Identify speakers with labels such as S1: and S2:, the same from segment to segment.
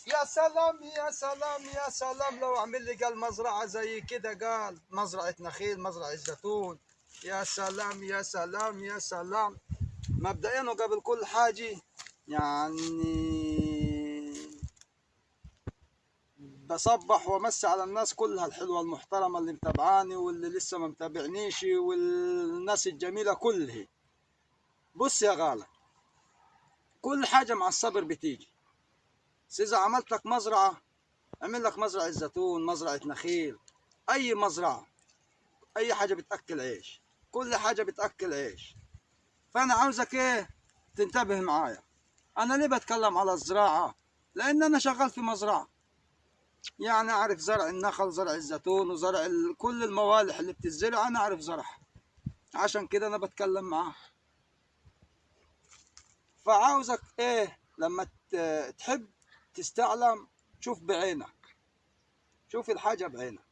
S1: يا سلام يا سلام يا سلام لو عمل لي قال مزرعة زي كده، قال مزرعة نخيل، مزرعة زيتون. يا سلام يا سلام يا سلام. مبدئيا وقبل كل حاجة يعني بصبح وامسي على الناس كلها الحلوة المحترمة اللي متابعاني واللي لسه ما متابعنيش والناس الجميلة كلها. بص يا غالة، كل حاجة مع الصبر بتيجي. إذا عملت لك مزرعة، اعمل لك مزرعة زيتون، مزرعة نخيل، أي مزرعة، أي حاجة بتأكل عيش، كل حاجة بتأكل عيش. فأنا عاوزك إيه؟ تنتبه معايا. أنا ليه بتكلم على الزراعة؟ لأن أنا شغال في مزرعة، يعني أعرف زرع النخل، زرع الزيتون، وزرع كل الموالح اللي بتزرع أنا أعرف زرعها، عشان كده أنا بتكلم معاه. فعاوزك إيه لما تحب تستعلم، شوف بعينك، شوف الحاجة بعينك.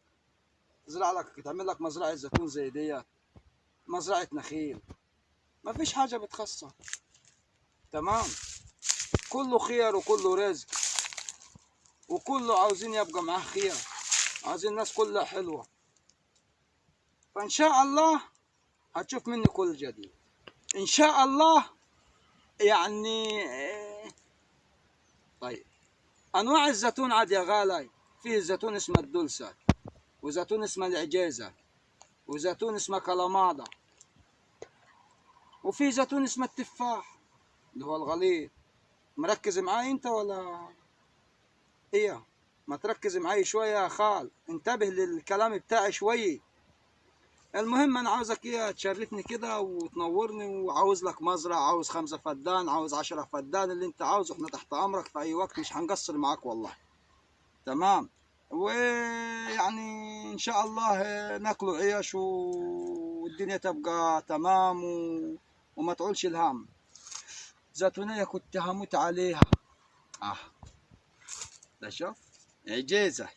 S1: تزرع لك، تعمل لك مزرعة زيتون زي دي، مزرعة نخيل، ما فيش حاجة بتخسر. تمام، كله خير وكله رزق، وكله عاوزين يبقى معاه خير، عاوزين الناس كلها حلوة. فإن شاء الله هتشوف مني كل جديد إن شاء الله. يعني طيب، أنواع الزيتون عاد يا غالي، فيه زيتون اسمه الدلسة، وزيتون اسمه العجيزة، وزيتون اسمه كلامادا، وفي زيتون اسمه التفاح اللي هو الغليظ. مركز معاي انت ولا ايه؟ ما تركز معاي شويه يا خال، انتبه للكلام بتاعي شويه. المهم انا عاوزك ايه، تشرفني كده وتنورني، وعاوز لك مزرعه، عاوز 5 فدان، عاوز 10 فدان، اللي انت عاوزه احنا تحت امرك في اي وقت، مش هنقصر معاك والله. تمام، ويعني ان شاء الله ناكلوا عيش والدنيا تبقى تمام وما تعولش الهم. زيتونية كنت هموت عليها. ده شوف عجيزة.